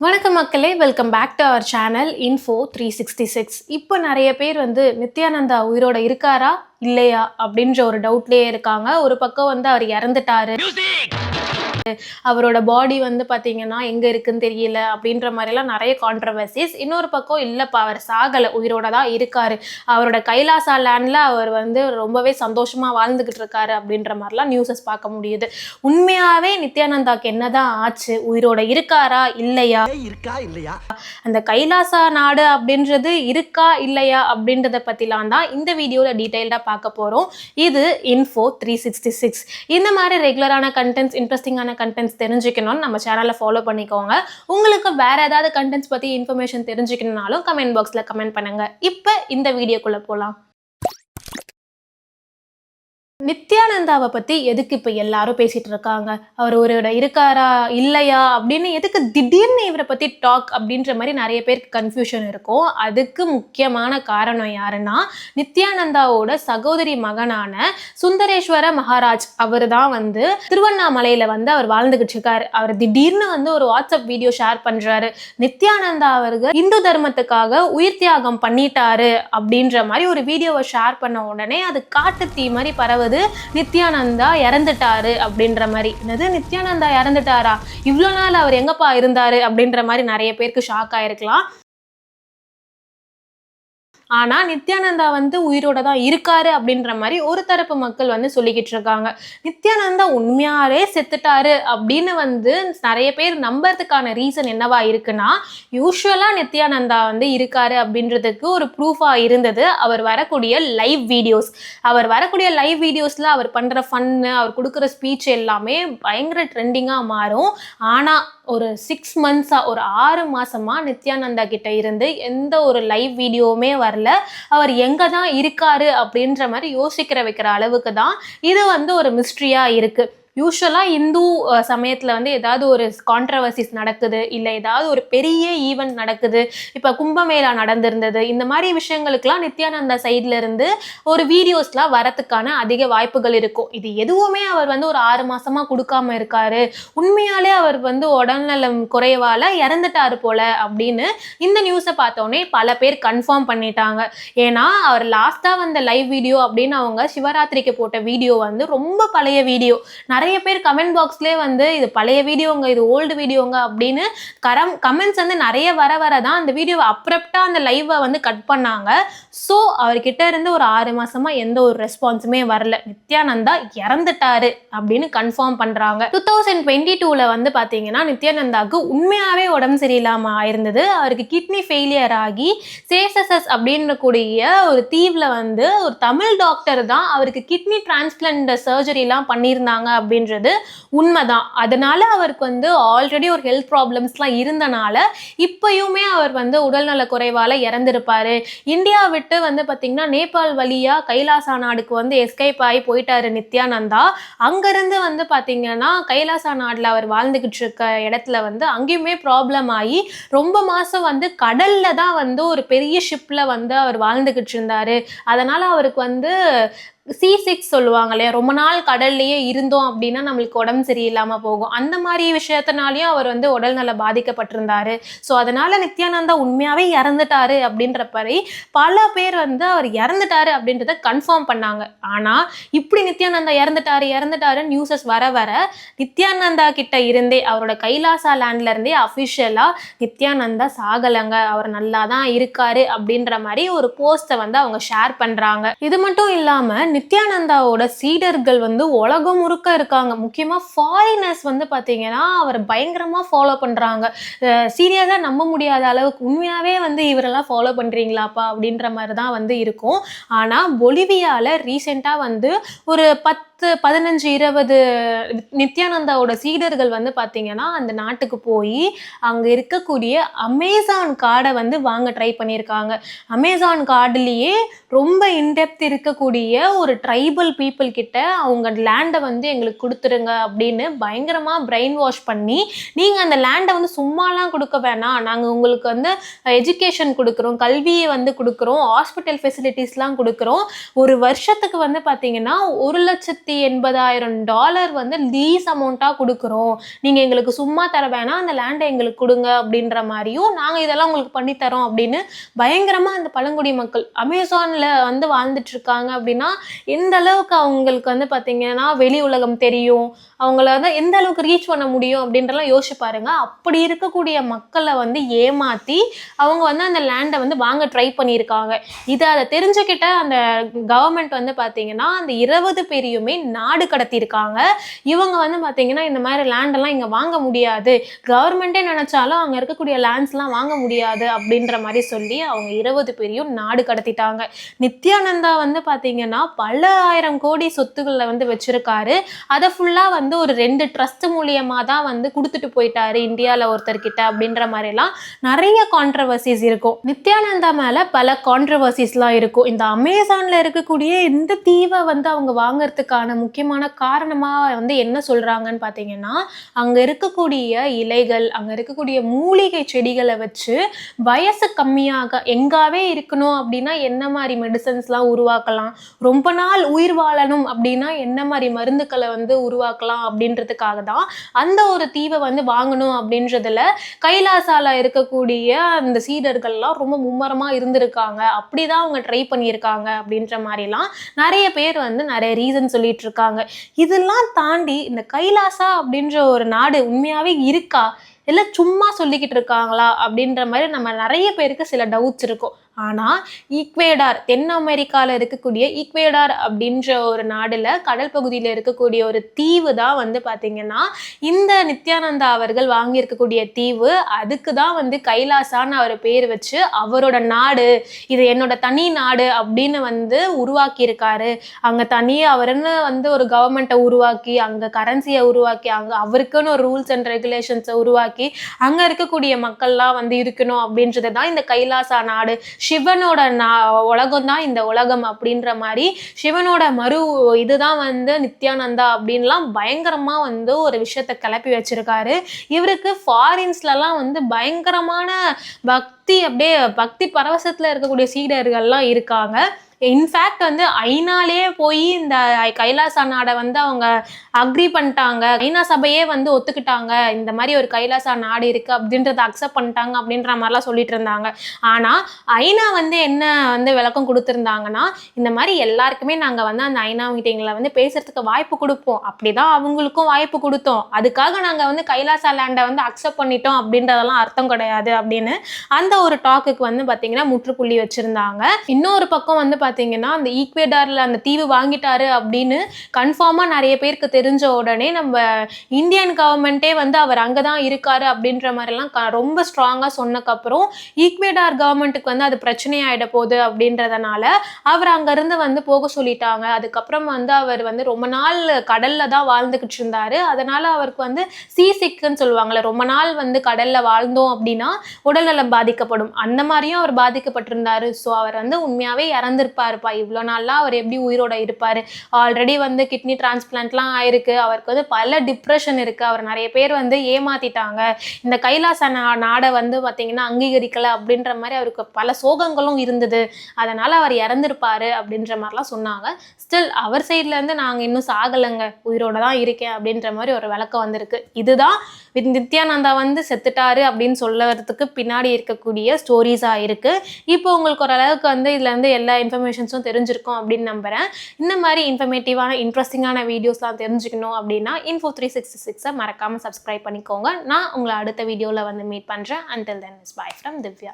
வணக்கம் மக்களே, welcome back to our channel Info 366. இப்போ நிறைய பேர் நித்யானந்தா உயிரோட இருக்காரா இல்லையா அப்படின்ற ஒரு டவுட்லேயே இருக்காங்க. ஒரு பக்கம் அவர் இறந்துட்டாரு, அவரோட பாடி பார்த்தீங்கன்னா எங்கே இருக்குன்னு தெரியல அப்படின்ற மாதிரிலாம் நிறைய கான்ட்ரவர்சிஸ். இன்னொரு பக்கம் இல்லைப்பா, அவர் சாகலை, உயிரோட தான் இருக்காரு, அவரோட கைலாசா லேண்டில் அவர் ரொம்பவே சந்தோஷமாக வாழ்ந்துக்கிட்டு இருக்காரு அப்படின்ற மாதிரிலாம் நியூஸஸ் பார்க்க முடியுது. உண்மையாகவே நித்யானந்தாக்கு என்னதான் ஆச்சு, உயிரோட இருக்காரா இல்லையா, அந்த கைலாசா நாடு அப்படின்றது இருக்கா இல்லையா அப்படின்றத பற்றிலாம் தான் இந்த வீடியோவில் டீட்டெயில்டாக பார்க்க போகிறோம். இது Info 366. இந்த மாதிரி ரெகுலரான கண்டென்ட்ஸ், இன்ட்ரெஸ்டிங்கான கண்டென்ட்ஸ் தெரிஞ்சுக்கணும்னு நம்ம சேனலை ஃபாலோ பண்ணிக்கோங்க. உங்களுக்கு வேற ஏதாவது கண்டென்ட்ஸ் பற்றி இன்ஃபர்மேஷன் தெரிஞ்சுக்கணும்னாலும் கமெண்ட் பாக்ஸில் கமெண்ட் பண்ணுங்க. இப்போ இந்த வீடியோக்குள்ளே போகலாம். நித்யானந்தாவை பற்றி எதுக்கு இப்போ எல்லாரும் பேசிகிட்டு இருக்காங்க, அவர் ஒருவரோட இருக்காரா இல்லையா அப்படின்னு எதுக்கு திடீர்னு இவரை பற்றி டாக் அப்படின்ற மாதிரி நிறைய பேருக்கு கன்ஃபியூஷன் இருக்கும். அதுக்கு முக்கியமான காரணம் யாருன்னா, நித்யானந்தாவோட சகோதரி மகனான சுந்தரேஸ்வர மகாராஜ். அவர் தான் திருவண்ணாமலையில் அவர் வாழ்ந்துகிட்டு இருக்காரு. அவர் திடீர்னு ஒரு வாட்ஸ்அப் வீடியோ ஷேர் பண்ணுறாரு, நித்யானந்தா அவர்கள் இந்து தர்மத்துக்காக உயிர் தியாகம் பண்ணிட்டாரு அப்படின்ற மாதிரி ஒரு வீடியோவை ஷேர் பண்ண உடனே அது காட்டு தீ மாதிரி பரவுது. நித்யானந்தா இறந்துட்டாரு அப்படின்ற மாதிரி. என்னது, நித்யானந்தா இறந்துட்டாரா, இவ்வளவு நாள் அவர் எங்கப்பா இருந்தாரு அப்படின்ற மாதிரி நிறைய பேருக்கு ஷாக் ஆயிருக்கலாம். ஆனா நித்யானந்தா உயிரோட தான் இருக்காரு அப்படின்ற மாதிரி ஒரு தரப்பு மக்கள் சொல்லிக்கிட்டு இருக்காங்க. நித்யானந்தா உண்மையாலே செத்துட்டாரு அப்படின்னு நிறைய பேர் நம்புறதுக்கான ரீசன் என்னவா இருக்குன்னா, யூஸ்வலா நித்யானந்தா இருக்காரு அப்படின்றதுக்கு ஒரு ப்ரூஃபா இருந்தது அவர் வரக்கூடிய லைவ் வீடியோஸ். அவர் வரக்கூடிய லைவ் வீடியோஸ்ல அவர் பண்ற ஃபன்னு, அவர் கொடுக்குற ஸ்பீச் எல்லாமே பயங்கர ட்ரெண்டிங்கா மாறும். ஆனா ஒரு 6 months, ஒரு 6 மாசமா நித்யானந்தா கிட்ட இருந்து எந்த ஒரு லைவ் வீடியோவுமே வரல. அவர் எங்க தான் இருக்காரு அப்படின்ற மாதிரி யோசிக்கிற வைக்கிற அளவுக்கு தான் இது ஒரு மிஸ்ட்ரியா இருக்கு. யூஸ்வலா இந்து சமயத்தில் ஏதாவது ஒரு கான்ட்ரவர்சிஸ் நடக்குது, இல்லை ஏதாவது ஒரு பெரிய ஈவெண்ட் நடக்குது, இப்போ கும்பமேளா நடந்திருந்தது, இந்த மாதிரி விஷயங்களுக்கெல்லாம் நித்யானந்தா சைட்ல இருந்து ஒரு வீடியோஸ்லாம் வரத்துக்கான அதிக வாய்ப்புகள் இருக்கும். இது எதுவுமே அவர் ஒரு 6 மாசமா கொடுக்காம இருக்காரு, உண்மையாலே அவர் உடல்நலம் குறைவால இறந்துட்டாரு போல அப்படின்னு இந்த நியூஸை பார்த்தோன்னே பல பேர் கன்ஃபார்ம் பண்ணிட்டாங்க. ஏன்னா அவர் லாஸ்டா லைவ் வீடியோ அப்படின்னு அவங்க சிவராத்திரிக்கு போட்ட வீடியோ ரொம்ப பழைய வீடியோ. நிறைய பேர் கமெண்ட் பாக்ஸ்லேயே இது பழைய வீடியோங்க, இது ஓல்டு வீடியோங்க அப்படின்னு கமெண்ட்ஸ் நிறைய வர தான் அந்த வீடியோவை அப்ரப்டா அந்த லைவை கட் பண்ணாங்க. ஸோ அவர்கிட்ட இருந்து ஒரு 6 மாசமா எந்த ஒரு ரெஸ்பான்ஸுமே வரல. நித்யானந்தா இறந்துட்டாரு அப்படின்னு கன்ஃபார்ம் பண்றாங்க. 2022ல பாத்தீங்கன்னா நித்யானந்தாவுக்கு உண்மையாவே உடம்பு சரியில்லாம ஆயிருந்தது. அவருக்கு கிட்னி ஃபெயிலியர் ஆகி சேசஸ் அப்படின்னு கூடிய ஒரு தீவுல ஒரு தமிழ் டாக்டர் தான் அவருக்கு கிட்னி டிரான்ஸ்பிளான்ட் சர்ஜரிலாம் பண்ணியிருந்தாங்க அப்படின்றது உண்மைதான். அதனால அவருக்கு ஆல்ரெடி ஒரு ஹெல்த் ப்ராப்ளம்ஸ்லாம் இருந்தனால இப்பயுமே அவர் உடல்நல குறைவால இறந்திருப்பாரு. இந்தியா விட்டு பார்த்தீங்கன்னா நேபாள் வழியா கைலாசா நாடுக்கு எஸ்கேப் ஆகி போயிட்டாரு நித்யானந்தா. அங்கிருந்து பார்த்தீங்கன்னா கைலாசா நாடுல அவர் வாழ்ந்துகிட்டு இருக்க இடத்துல அங்கேயுமே ப்ராப்ளம் ஆகி ரொம்ப மாசம் கடல்ல தான் ஒரு பெரிய ஷிப்ல அவர் வாழ்ந்துகிட்டு இருந்தாரு. அதனால அவருக்கு C6 சொல்லுவாங்க இல்லையா, ரொம்ப நாள் கடல்லையே இருந்தோம் அப்படின்னா நம்மளுக்கு உடம்பு சரியில்லாமல் போகும். அந்த மாதிரி விஷயத்தினாலையும் அவர் உடல்நல பாதிக்கப்பட்டிருந்தாரு. ஸோ அதனால நித்யானந்தா உண்மையாகவே இறந்துட்டாரு அப்படின்றப்பறை பல பேர் அவர் இறந்துட்டாரு அப்படின்றத கன்ஃபார்ம் பண்ணாங்க. ஆனால் இப்படி நித்யானந்தா இறந்துட்டாரு நியூஸஸ் வர நித்யானந்தா கிட்ட இருந்தே, அவரோட கைலாசா லேண்ட்ல இருந்தே அஃபிஷியலாக நித்யானந்தா சாகலைங்க, அவர் நல்லா தான் இருக்காரு அப்படின்ற மாதிரி ஒரு போஸ்ட்டை அவங்க ஷேர் பண்ணுறாங்க. இது மட்டும் இல்லாமல் நித்யானந்தாவோட சீடர்கள் உலகம் முழுக்க இருக்காங்க. முக்கியமாக ஃபாரினர்ஸ் பார்த்தீங்கன்னா அவர் பயங்கரமாக ஃபாலோ பண்ணுறாங்க. சீரியஸாக நம்ப முடியாத அளவுக்கு உண்மையாகவே இவரெல்லாம் ஃபாலோ பண்ணுறீங்களாப்பா அப்படின்ற மாதிரி தான் இருக்கும். ஆனால் பொலிவியாவில் ரீசெண்டாக ஒரு 10, 15, 20 நித்யானந்தாவோட சீடர்கள் பார்த்தீங்கன்னா அந்த நாட்டுக்கு போய் அங்கே இருக்கக்கூடிய அமேசான் காடை வாங்க ட்ரை பண்ணியிருக்காங்க. அமேசான் காடுலேயே ரொம்ப இன்டெப்த் இருக்கக்கூடிய ஒரு ட்ரைபல் பீப்புள் கிட்ட அவங்க லேண்டை வந்து எங்களுக்கு கொடுத்துருங்க அப்படின்னு பயங்கரமாக பிரெயின் வாஷ் பண்ணி, நீங்கள் அந்த லேண்டை வந்து சும்மாலாம் கொடுக்க வேணாம், நாங்கள் உங்களுக்கு வந்து எஜுகேஷன் கொடுக்குறோம், கல்வியை வந்து கொடுக்குறோம், ஹாஸ்பிட்டல் ஃபெசிலிட்டிஸ்லாம் கொடுக்குறோம், ஒரு வருஷத்துக்கு வந்து பார்த்தீங்கன்னா $1,80,000 வந்து லீஸ் அமௌண்ட்டாக கொடுக்குறோம், நீங்கள் எங்களுக்கு சும்மா தர வேணாம், அந்த லேண்டை எங்களுக்கு கொடுங்க அப்படின்ற மாதிரியும், நாங்கள் இதெல்லாம் உங்களுக்கு பண்ணித்தரோம் அப்படின்னு பயங்கரமாக அந்த பழங்குடி மக்கள் அமேசானில் வந்து வாழ்ந்துட்டு இருக்காங்க. அப்படின்னா எந்த அளவுக்கு அவங்களுக்கு வந்து பார்த்தீங்கன்னா வெளி உலகம் தெரியும், அவங்கள வந்து எந்த அளவுக்கு ரீச் பண்ண முடியும் அப்படின்றலாம் யோசிச்சு பாருங்க. அப்படி இருக்கக்கூடிய மக்களை வந்து ஏமாற்றி அவங்க வந்து அந்த லேண்டை வந்து வாங்க ட்ரை பண்ணியிருக்காங்க. அதை தெரிஞ்சுக்கிட்ட அந்த கவர்மெண்ட் வந்து பார்த்தீங்கன்னா அந்த 20 பேரையுமே நாடு கடத்தியிருக்காங்க. இவங்க வந்து பார்த்தீங்கன்னா இந்த மாதிரி லேண்டெல்லாம் இங்கே வாங்க முடியாது, கவர்மெண்ட்டே நினச்சாலும் அங்கே இருக்கக்கூடிய லேண்ட்ஸ்லாம் வாங்க முடியாது அப்படின்ற மாதிரி சொல்லி அவங்க 20 பேரையும் நாடு கடத்திட்டாங்க. நித்யானந்தா வந்து பார்த்தீங்கன்னா பல ஆயிரம் கோடி சொத்துக்களை வந்து வச்சிருக்காரு. அதை ஃபுல்லாக வந்து ஒரு 2 ட்ரஸ்ட் மூலியமாக தான் வந்து கொடுத்துட்டு போயிட்டாரு இந்தியாவில் ஒருத்தர்கிட்ட அப்படின்ற மாதிரிலாம் நிறைய கான்ட்ரவர்சிஸ் இருக்கும். நித்யானந்தா மேலே பல கான்ட்ரவர்சிஸ்லாம் இருக்கும். இந்த அமேசானில் இருக்கக்கூடிய இந்த தீவை வந்து அவங்க வாங்கறதுக்கான முக்கியமான காரணமாக வந்து என்ன சொல்கிறாங்கன்னு பார்த்தீங்கன்னா, அங்கே இருக்கக்கூடிய இலைகள், அங்கே இருக்கக்கூடிய மூலிகை செடிகளை வச்சு வயசு கம்மியாக எங்காவே இருக்கணும் அப்படின்னா என்ன மாதிரி மெடிசன்ஸ்லாம் உருவாக்கலாம், ரொம்ப நாள் உயிர் வாழணும் அப்படின்னா என்ன மாதிரி மருந்துக்களை வந்து உருவாக்கலாம் அப்படின்றதுக்காக தான் அந்த ஒரு தீவை வந்து வாங்கணும் அப்படின்றதுல கைலாசால இருக்கக்கூடிய அந்த சீடர்கள்லாம் ரொம்ப மும்மரமா இருந்திருக்காங்க. அப்படிதான் அவங்க ட்ரை பண்ணியிருக்காங்க அப்படின்ற மாதிரிலாம் நிறைய பேர் வந்து நிறைய ரீசன் சொல்லிட்டு இருக்காங்க. இதெல்லாம் தாண்டி இந்த கைலாசா அப்படின்ற ஒரு நாடு உண்மையாவே இருக்கா இல்லை சும்மா சொல்லிக்கிட்டு இருக்காங்களா அப்படின்ற மாதிரி நம்ம நிறைய பேருக்கு சில டவுட்ஸ் இருக்கும். ஆனால் ஈக்வேடார், தென் அமெரிக்காவில் இருக்கக்கூடிய ஈக்வேடார் அப்படின்ற ஒரு நாடில் கடல் பகுதியில் இருக்கக்கூடிய ஒரு தீவு தான் வந்து பார்த்திங்கன்னா இந்த நித்யானந்தா அவர்கள் வாங்கியிருக்கக்கூடிய தீவு. அதுக்கு தான் வந்து கைலாசான்னு அவர் பேர் வச்சு அவரோட நாடு, இது என்னோட தனி நாடு அப்படின்னு வந்து உருவாக்கியிருக்காரு. அங்கே தனியாக அவருன்னு வந்து ஒரு கவர்மெண்ட்டை உருவாக்கி, அங்கே கரன்சியை உருவாக்கி, அங்கே அவருக்குன்னு ஒரு ரூல்ஸ் அண்ட் ரெகுலேஷன்ஸை உருவாக்கி அங்கே இருக்கக்கூடிய மக்கள்லாம் வந்து இருக்கணும் அப்படின்றது தான் இந்த கைலாசா நாடு. சிவனோட உலகம் தான் இந்த உலகம் அப்படின்ற மாதிரி சிவனோட இதுதான் வந்து நித்யானந்தா அப்படின்லாம் பயங்கரமா வந்து ஒரு விஷயத்த கிளப்பி வச்சிருக்காரு. இவருக்கு ஃபாரின்ஸ்லாம் வந்து பயங்கரமான அப்படியே பக்தி பரவசத்துல இருக்கக்கூடிய சீடர்கள்லாம் இருக்காங்க. இன்ஃபேக்ட் வந்து ஐநாலே போய் இந்த கைலாசா நாடை வந்து அவங்க அக்ரி பண்ணிட்டாங்க, ஐநா சபையே வந்து ஒத்துக்கிட்டாங்க, இந்த மாதிரி ஒரு கைலாசா நாடு இருக்கு அப்படின்றத அக்செப்ட் பண்ணிட்டாங்க அப்படின்ற மாதிரிலாம் சொல்லிட்டு இருந்தாங்க. ஆனா ஐநா வந்து என்ன வந்து விளக்கம் கொடுத்துருந்தாங்கன்னா, இந்த மாதிரி எல்லாருக்குமே நாங்க வந்து அந்த ஐநா மீட்டிங்ல வந்து பேசுறதுக்கு வாய்ப்பு கொடுப்போம், அப்படிதான் அவங்களுக்கும் வாய்ப்பு கொடுத்தோம், அதுக்காக நாங்க வந்து கைலாசா லேண்டை வந்து அக்செப்ட் பண்ணிட்டோம் அப்படின்றதெல்லாம் அர்த்தம் கிடையாது அப்படின்னு அந்த ஒரு டாக்குக்கு வந்து பாத்தீங்கன்னா முற்றுப்புள்ளி வச்சிருந்தாங்க. இன்னொரு பக்கம் வந்து பாத்தீங்கன்னா அந்த ஈக்வேடார்ல அந்த தீவு வாங்கிட்டாரு அப்படின்னு கன்ஃபார்மா நிறைய பேருக்கு தெரிஞ்ச உடனே நம்ம இந்தியன் கவர்மெண்ட்டே வந்து அவர் அங்கதான் இருக்காரு அப்படின்ற மாதிரிலாம் ரொம்ப ஸ்ட்ராங்கா சொன்னக்கப்புறம் ஈக்வேடார் கவர்மெண்ட்டுக்கு வந்து அது பிரச்சனை ஆயிட போகுது அப்படின்றதுனால அவர் அங்கிருந்து வந்து போக சொல்லிட்டாங்க. அதுக்கப்புறம் வந்து அவர் வந்து ரொம்ப நாள் கடல்ல தான் வாழ்ந்துகிட்டு இருந்தாரு. அதனால அவருக்கு வந்து சீசிக்குன்னு சொல்லுவாங்கல்ல, ரொம்ப நாள் வந்து கடல்ல வாழ்ந்தோம் அப்படின்னா உடல்நலம் பாதிக்கப்படும், அந்த மாதிரியும் அவர் பாதிக்கப்பட்டிருந்தாரு. ஸோ அவர் வந்து உண்மையாவே இறந்திருப்பாருப்பா, இவ்வளோ நாள்லாம் அவர் எப்படி உயிரோட இருப்பாரு, ஆல்ரெடி வந்து கிட்னி டிரான்ஸ்பிளான்ட்லாம் ஆயிருக்கு, அவருக்கு வந்து பல டிப்ரெஷன் இருக்கு, அவர் நிறைய பேர் வந்து ஏமாத்திட்டாங்க, இந்த கைலாச நாடை வந்து பார்த்தீங்கன்னா அங்கீகரிக்கலை அப்படின்ற மாதிரி அவருக்கு பல சோகங்களும் இருந்தது, அதனால அவர் இறந்திருப்பாரு அப்படின்ற மாதிரிலாம் சொன்னாங்க. ஸ்டில் அவர் சைட்ல இருந்து நாங்கள் இன்னும் சாகலைங்க, உயிரோட தான் இருக்கேன் அப்படின்ற மாதிரி ஒரு விளக்கம் வந்திருக்கு. இதுதான் நித்யானந்தா வந்து செத்துட்டாரு அப்படின்னு சொல்லுறதுக்கு பின்னாடி இருக்கக்கூடிய ஸ்டோரிஸா இருக்கு. இப்போ உங்களுக்கு ஓரளவுக்கு வந்து இதுல இருந்து எல்லா இன்ஃபர்மேஷன்ஸும் தெரிஞ்சிருக்கும் அப்படின்னு நம்புறேன். இந்த மாதிரி இன்ஃபர்மேட்டிவான இன்ட்ரெஸ்டிங்கான வீடியோஸ்லாம் தெரிஞ்சுக்கணும் அப்படின்னா Info366 மறக்காம சப்ஸ்கிரைப் பண்ணிக்கோங்க. நான் உங்களை அடுத்த வீடியோவில் வந்து மீட் பண்றேன். Until then, bye from Divya.